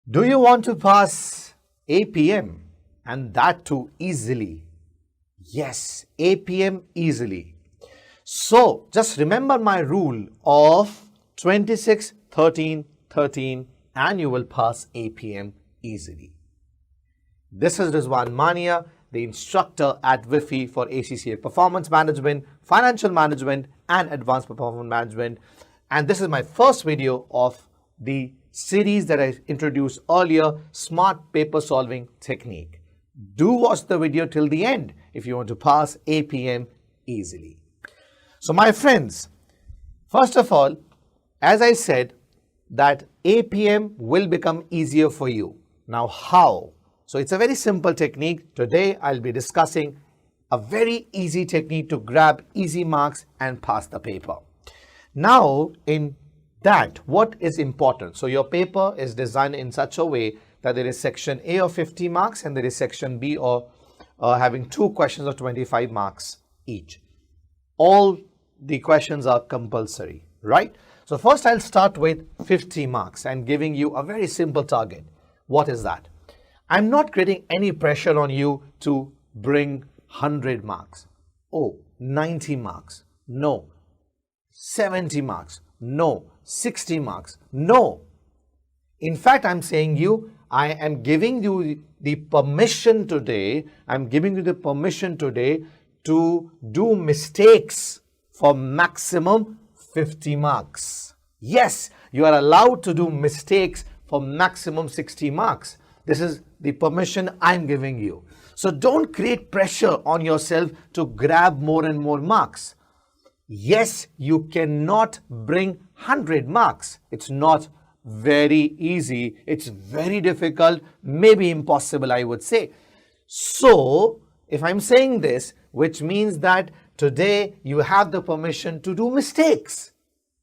Do you want to pass APM and that too easily? Yes, APM easily. So just remember my rule of 26, 13, 13 and you will pass APM easily. This is Rizwan Mania, the instructor at WIFI for ACCA Performance Management, Financial Management and Advanced Performance Management. And this is my first video of the series that I introduced earlier, Smart Paper Solving Technique. Do watch the video till the end if you want to pass APM easily. So my friends, first of all, as I said, that APM will become easier for you. Now how? So it's a very simple technique. Today I'll be discussing a very easy technique to grab easy marks and pass the paper. Now in that, what is important? So your paper is designed in such a way that there is section A of 50 marks and there is section B of having two questions of 25 marks each. All the questions are compulsory, right? So first I'll start with 50 marks and giving you a very simple target. What is that? I'm not creating any pressure on you to bring 100 marks. Oh, 90 marks. No. 70 marks. No. 60 marks. No. In fact, I'm saying I am giving you the permission today. I'm giving you the permission today to do mistakes for maximum 50 marks. Yes, you are allowed to do mistakes for maximum 60 marks. This is the permission I'm giving you. So don't create pressure on yourself to grab more and more marks. Yes, you cannot bring 100 marks. It's not very easy. It's very difficult, maybe impossible, I would say. So if I'm saying this, which means that today you have the permission to do mistakes.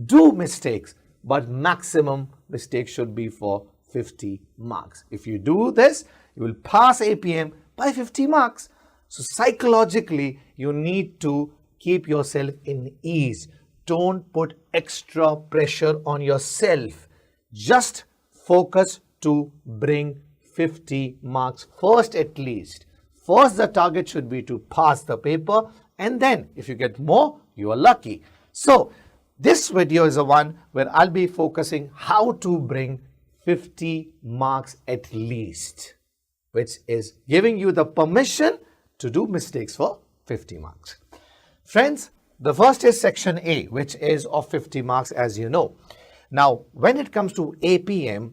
Do mistakes, but maximum mistakes should be for 50 marks. If you do this, you will pass APM by 50 marks. So psychologically, you need to keep yourself in ease. Don't put extra pressure on yourself. Just focus to bring 50 marks first at least. First, the target should be to pass the paper, and then if you get more, you are lucky. So this video is the one where I'll be focusing how to bring 50 marks at least, which is giving you the permission to do mistakes for 50 marks. Friends, the first is section A, which is of 50 marks, as you know. Now, when it comes to APM,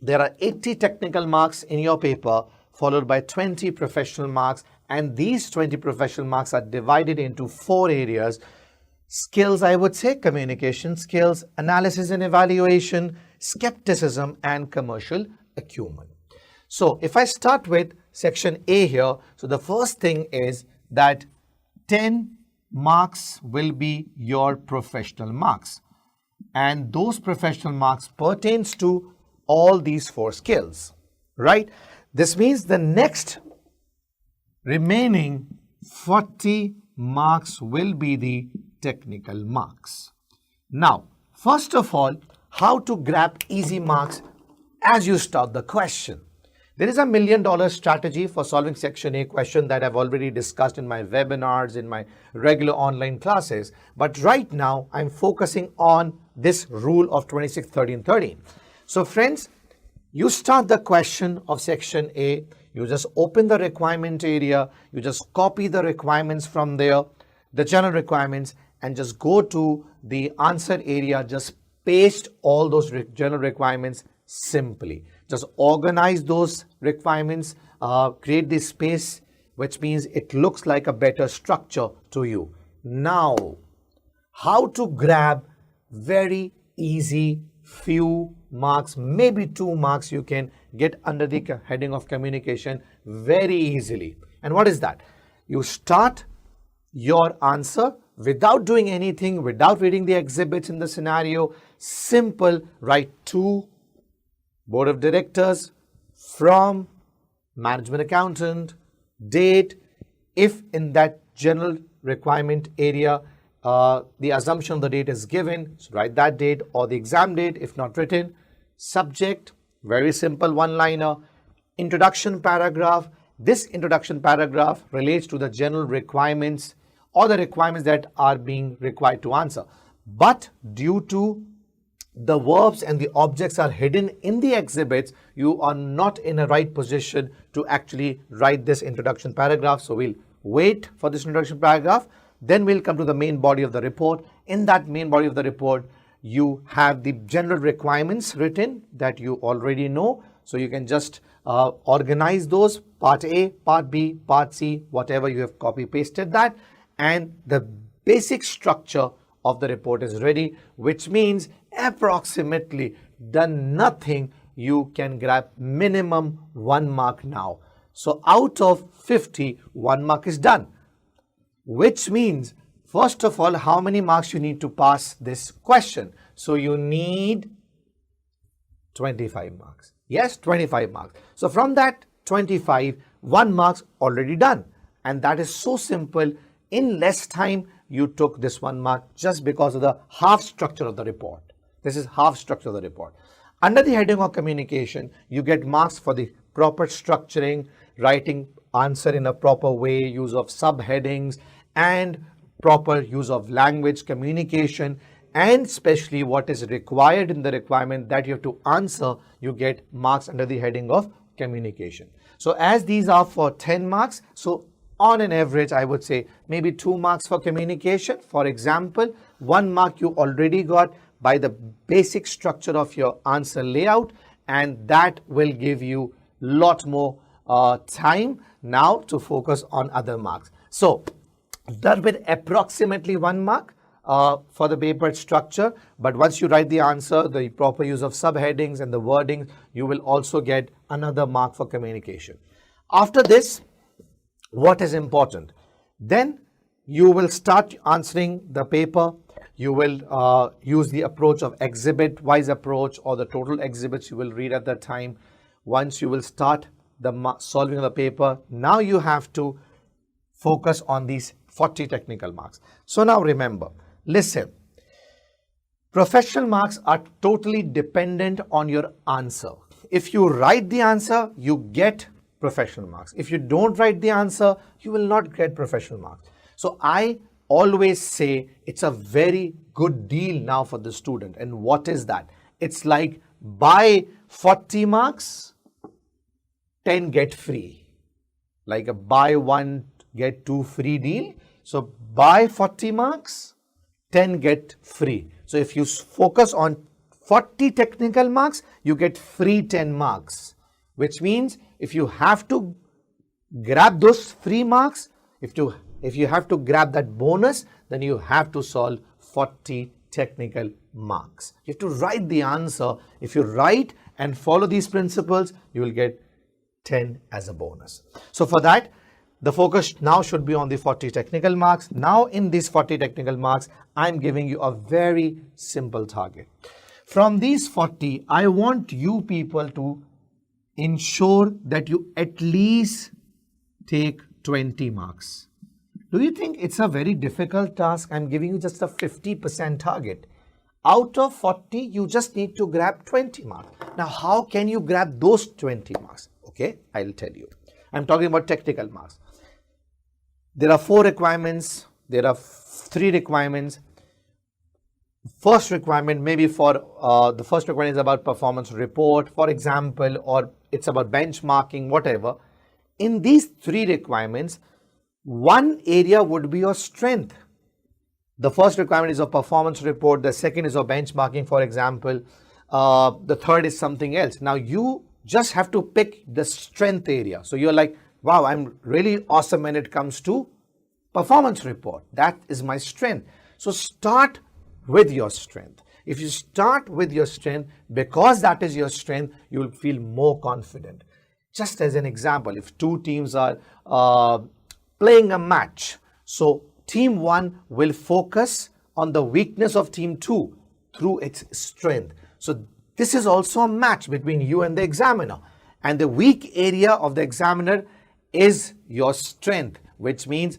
there are 80 technical marks in your paper, followed by 20 professional marks, and these 20 professional marks are divided into 4 areas. Skills, I would say, communication skills, analysis and evaluation, skepticism, and commercial acumen. So if I start with section A here, so the first thing is that 10 marks will be your professional marks. And those professional marks pertains to all these 4 skills, right? This means the next remaining 40 marks will be the technical marks. Now, first of all, how to grab easy marks as you start the question. There is a $1 million strategy for solving section A question that I've already discussed in my webinars, in my regular online classes. But right now, I'm focusing on this rule of 26, 13, 13. So friends, you start the question of section A, you just open the requirement area, you just copy the requirements from there, the general requirements, and just go to the answer area, just paste all those general requirements simply. Just organize those requirements, create this space, which means it looks like a better structure to you. Now, how to grab very easy few marks, maybe 2 marks you can get under the heading of communication very easily. And what is that? You start your answer without doing anything, without reading the exhibits in the scenario. Simple, write to Board of Directors, from, management accountant, date. If in that general requirement area the assumption of the date is given, so write that date or the exam date if not written, subject, Very simple one-liner. Introduction paragraph. This introduction paragraph relates to the general requirements or the requirements that are being required to answer. But due to the verbs and the objects are hidden in the exhibits, you are not in a right position to actually write this introduction paragraph. So we'll wait for this introduction paragraph. Then we'll come to the main body of the report. In that main body of the report, you have the general requirements written that you already know. So you can just organize those, part A, part B, part C, whatever you have copy pasted that, and the basic structure of the report is ready, which means approximately done nothing, you can grab minimum 1 mark now. So out of 50, 1 mark is done, which means first of all, how many marks you need to pass this question? So you need 25 marks. Yes, 25 marks. So from that 25, 1 mark's already done. And that is so simple. In less time, you took this 1 mark just because of the half structure of the report. This is half structure of the report. Under the heading of communication, you get marks for the proper structuring, writing answer in a proper way, use of subheadings, and proper use of language, communication, and especially what is required in the requirement that you have to answer, you get marks under the heading of communication. So as these are for 10 marks, so on an average, I would say maybe 2 marks for communication. For example, 1 mark you already got by the basic structure of your answer layout, and that will give you lot more time now to focus on other marks. So that will approximately 1 mark for the paper structure, but once you write the answer, the proper use of subheadings and the wording, you will also get another mark for communication. After this, what is important? Then you will start answering the paper. You will use the approach of exhibit-wise approach or the total exhibits you will read at that time. Once you will start the solving of the paper, now you have to focus on these 40 technical marks. So now remember, listen, professional marks are totally dependent on your answer. If you write the answer, you get professional marks. If you don't write the answer, you will not get professional marks. So I always say it's a very good deal now for the student. And what is that? It's like buy 40 marks, 10 get free. Like a buy 1 get 2 free deal. So buy 40 marks, 10 get free. So if you focus on 40 technical marks, you get free 10 marks, which means if you have to grab those free marks, if you have to grab that bonus, then you have to solve 40 technical marks. You have to write the answer. If you write and follow these principles, you will get 10 as a bonus. So for that, the focus now should be on the 40 technical marks. Now in these 40 technical marks, I'm giving you a very simple target. From these 40, I want you people to ensure that you at least take 20 marks. Do you think it's a very difficult task? I'm giving you just a 50% target. Out of 40, you just need to grab 20 marks. Now, how can you grab those 20 marks? Okay, I'll tell you. I'm talking about technical marks. There are 4 requirements. There are 3 requirements. First requirement, maybe for the first requirement is about performance report, for example, or it's about benchmarking, whatever. In these 3 requirements, one area would be your strength. The first requirement is a performance report. The second is a benchmarking, for example. The third is something else. Now you just have to pick the strength area. So you're like, wow, I'm really awesome when it comes to performance report. That is my strength. So start with your strength. If you start with your strength, because that is your strength, you will feel more confident. Just as an example, if 2 teams are playing a match, so team 1 will focus on the weakness of team 2 through its strength. So this is also a match between you and the examiner. And the weak area of the examiner is your strength, which means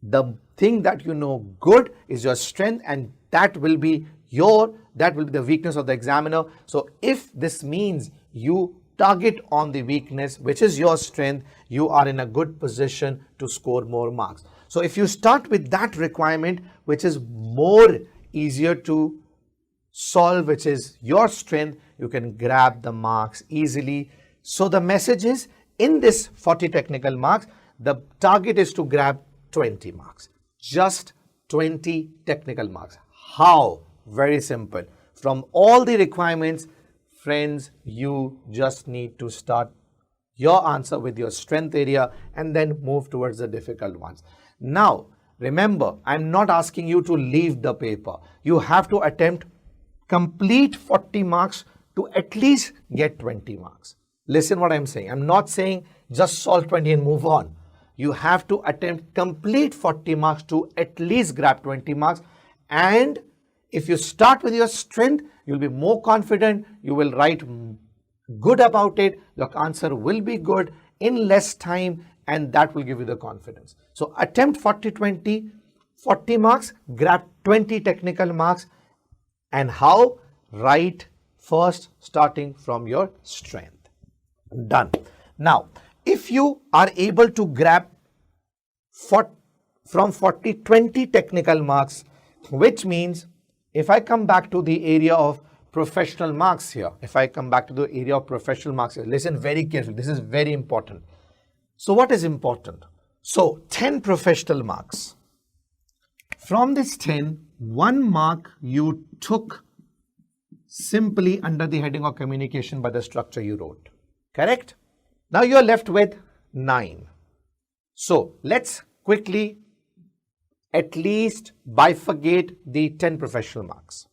the thing that you know good is your strength, and that will be the weakness of the examiner. So if this means you target on the weakness, which is your strength, you are in a good position to score more marks. So if you start with that requirement, which is more easier to solve, which is your strength, you can grab the marks easily. So the message is, in this 40 technical marks, the target is to grab 20 marks. Just 20 technical marks. How? Very simple. From all the requirements, friends, you just need to start your answer with your strength area and then move towards the difficult ones. Now, remember, I'm not asking you to leave the paper. You have to attempt complete 40 marks to at least get 20 marks. Listen what I'm saying. I'm not saying just solve 20 and move on. You have to attempt complete 40 marks to at least grab 20 marks. And if you start with your strength, you'll be more confident. You will write good about it. Your answer will be good in less time, and that will give you the confidence. So attempt 40 marks, grab 20 technical marks. And how? Write first starting from your strength. Done. Now, if you are able to grab from 40, 20 technical marks, which means if I come back to the area of professional marks here, listen very carefully. This is very important. So what is important? So 10 professional marks. From this 10, 1 mark you took simply under the heading of communication by the structure you wrote. Correct? Now you are left with 9. So let's quickly at least bifurcate the 10 professional marks.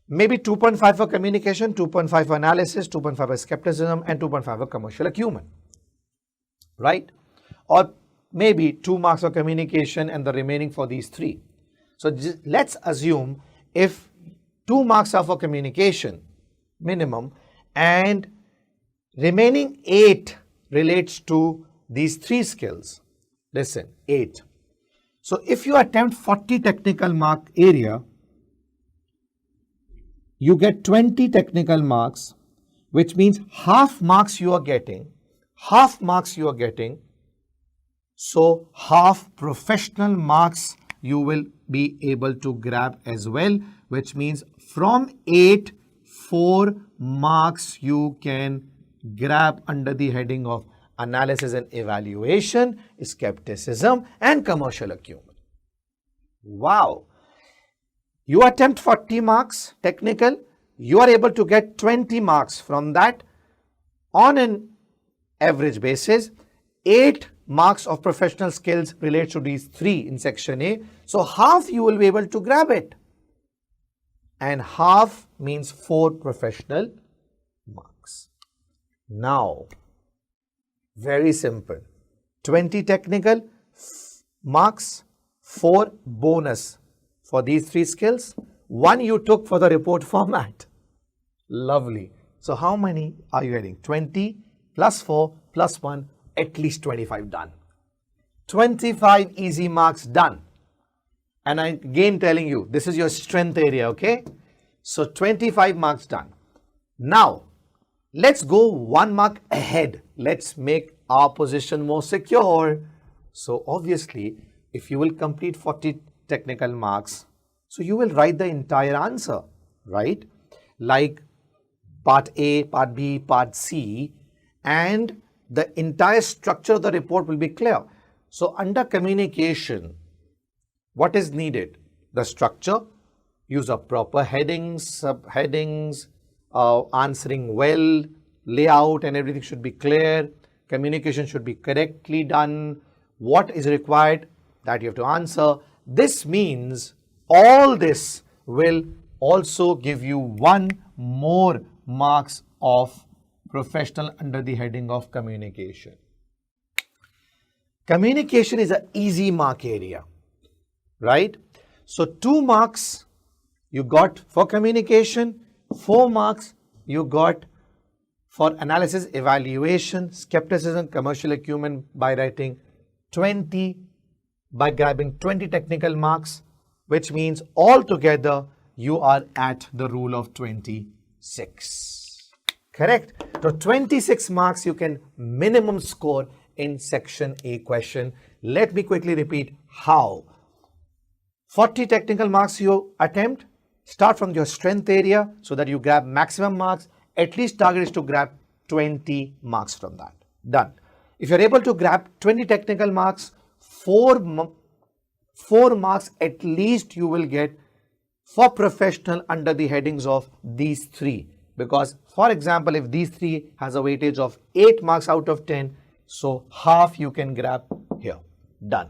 Maybe 2.5 for communication, 2.5 for analysis, 2.5 for skepticism, and 2.5 for commercial acumen. Right? Or maybe 2 marks for communication and the remaining for these 3. So let's assume if 2 marks are for communication minimum and remaining 8 relates to these 3 skills. Listen, 8. So if you attempt 40 technical mark area, you get 20 technical marks, which means half marks you are getting. So half professional marks you will be able to grab as well, which means from 8, 4 marks you can grab under the heading of analysis and evaluation, skepticism, and commercial acumen. Wow! You attempt 40 marks technical, you are able to get 20 marks from that on an average basis. 8 marks of professional skills relates to these 3 in section A. So half you will be able to grab it. And half means 4 professional marks. Now, very simple. 20 technical marks, 4 bonus for these 3 skills. 1 you took for the report format. Lovely. So how many are you getting? 20 plus 4 plus 1, at least 25 done. 25 easy marks done. And I'm again telling you, this is your strength area, okay? So 25 marks done. Now, let's go 1 mark ahead. Let's make our position more secure. So obviously, if you will complete 40 technical marks, so you will write the entire answer, right? Like part A, part B, part C, and the entire structure of the report will be clear. So under communication, what is needed? The structure, use of proper headings, subheadings, answering well, layout and everything should be clear. Communication should be correctly done. What is required? That you have to answer. This means all this will also give you 1 more marks of professional under the heading of communication. Communication is an easy mark area, right? So 2 marks you got for communication, 4 marks you got for analysis, evaluation, skepticism, commercial acumen by writing 20, by grabbing 20 technical marks, which means altogether you are at the rule of 26. Correct? So 26 marks you can minimum score in section A question. Let me quickly repeat how. 40 technical marks you attempt, start from your strength area so that you grab maximum marks. At least target is to grab 20 marks from that. Done. If you're able to grab 20 technical marks, 4 marks at least you will get for professional under the headings of these 3. Because for example, if these 3 has a weightage of 8 marks out of 10, so half you can grab here. Done.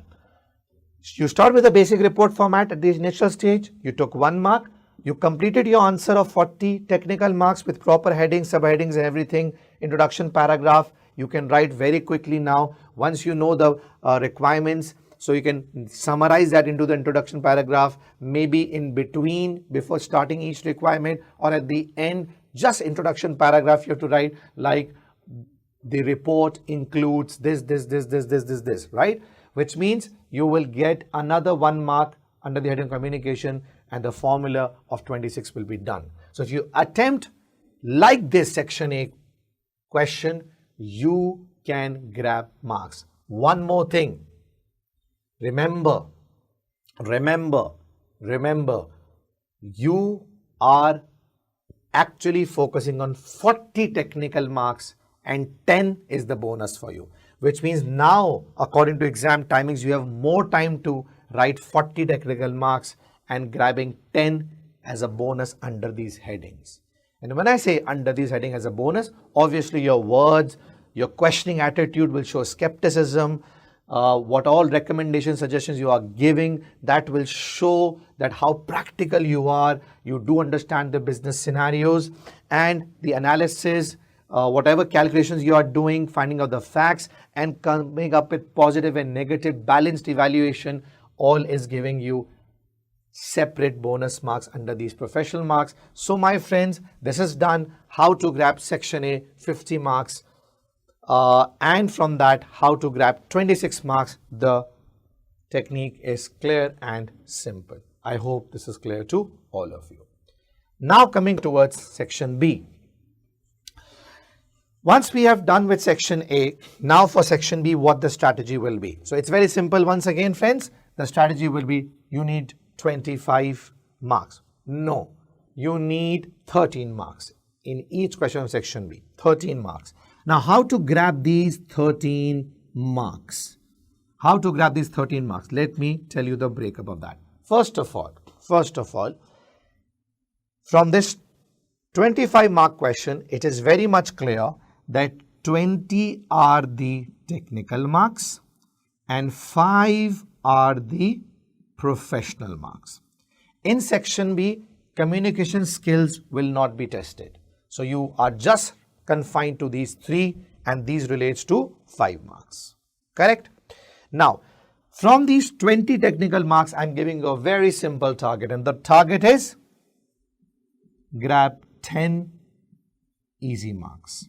You start with a basic report format at the initial stage. You took 1 mark. You completed your answer of 40 technical marks with proper headings, subheadings and everything. Introduction paragraph. You can write very quickly now. Once you know the requirements, so you can summarize that into the introduction paragraph, maybe in between before starting each requirement, or at the end, just introduction paragraph you have to write like the report includes this, right? Which means you will get another 1 mark under the heading communication and the formula of 26 will be done. So if you attempt like this section A question, you can grab marks. One more thing. Remember, you are actually focusing on 40 technical marks and 10 is the bonus for you. Which means now, according to exam timings, you have more time to write 40 technical marks and grabbing 10 as a bonus under these headings. And when I say under these headings as a bonus, obviously your words, your questioning attitude will show skepticism. What all recommendations, suggestions you are giving, that will show that how practical you are. You do understand the business scenarios and the analysis, whatever calculations you are doing, finding out the facts and coming up with positive and negative balanced evaluation, all is giving you separate bonus marks under these professional marks. So my friends, this is done. How to grab section A 50 marks. And from that, how to grab 26 marks. The technique is clear and simple. I hope this is clear to all of you. Now coming towards section B. Once we have done with section A, now for section B, what the strategy will be. So it's very simple. Once again, friends, the strategy will be you need 25 marks. No, you need 13 marks in each question of section B. 13 marks. Now, how to grab these 13 marks? How to grab these 13 marks? Let me tell you the breakup of that. First of all, from this 25 mark question, it is very much clear that 20 are the technical marks and 5 are the professional marks. In section B, communication skills will not be tested. So you are just confined to these 3 and these relates to 5 marks. Correct? Now, from these 20 technical marks, I'm giving you a very simple target, and the target is grab 10 easy marks.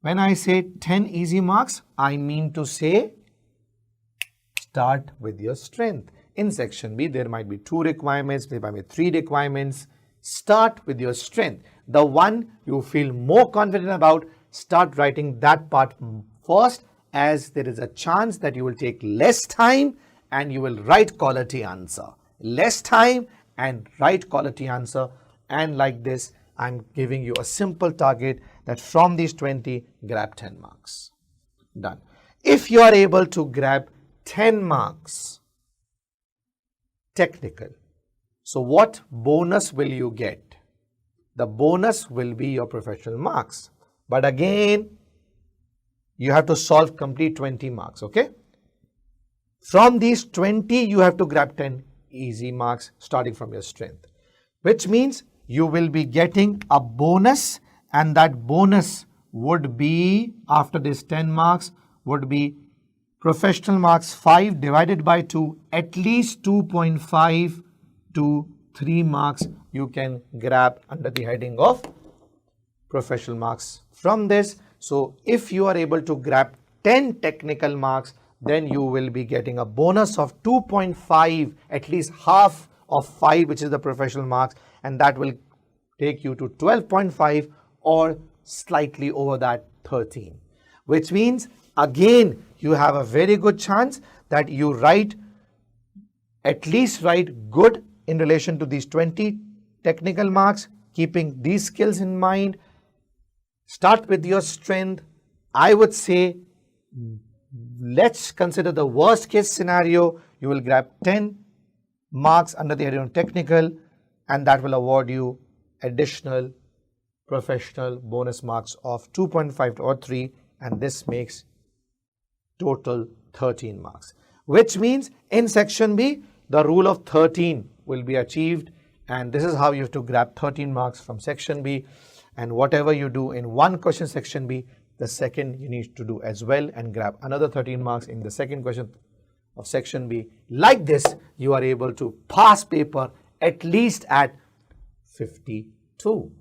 When I say 10 easy marks, I mean to say start with your strength. In section B, there might be 2 requirements, there might be 3 requirements. Start with your strength. The one you feel more confident about, start writing that part first, as there is a chance that you will take less time and you will write quality answer. Less time and write quality answer. And like this, I'm giving you a simple target that from these 20, grab 10 marks. Done. If you are able to grab 10 marks, technical, so what bonus will you get? The bonus will be your professional marks. But again, you have to solve complete 20 marks, okay? From these 20, you have to grab 10 easy marks starting from your strength. Which means you will be getting a bonus, and that bonus would be, after this 10 marks, would be professional marks 5 divided by 2, at least 2.5 to 3 marks you can grab under the heading of professional marks from this. So if you are able to grab 10 technical marks, then you will be getting a bonus of 2.5, at least half of 5, which is the professional marks, and that will take you to 12.5 or slightly over that 13, which means again you have a very good chance that you at least write good in relation to these 20 technical marks, keeping these skills in mind. Start with your strength. I would say, let's consider the worst case scenario. You will grab 10 marks under the heading of technical, and that will award you additional professional bonus marks of 2.5 or 3, and this makes total 13 marks, which means in section B, the rule of 13 will be achieved, and this is how you have to grab 13 marks from section B. And whatever you do in one question section B, the second you need to do as well and grab another 13 marks in the second question of section B. Like this, you are able to pass paper at least at 52,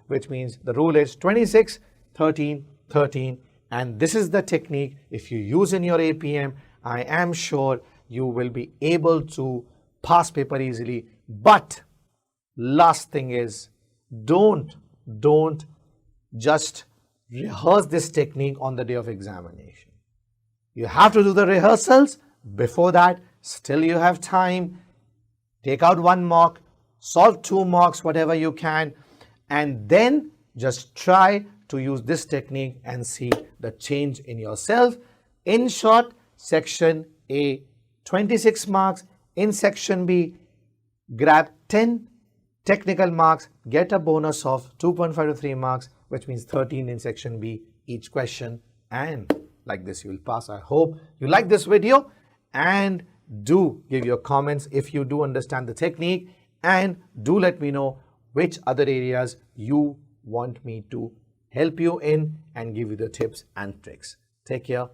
which means the rule is 26, 13, 13. And this is the technique. If you use in your APM, I am sure you will be able to pass paper easily. But last thing is, don't just rehearse this technique on the day of examination. You have to do the rehearsals. Before that, still you have time. Take out one mock, solve 2 mocks, whatever you can, and then just try to use this technique and see the change in yourself. In short, section A, 26 marks. In section B, grab 10 technical marks, get a bonus of 2.5 to 3 marks, which means 13 in section B each question, and like this you will pass. I hope you like this video, and do give your comments if you do understand the technique, and do let me know which other areas you want me to help you in and give you the tips and tricks. Take care.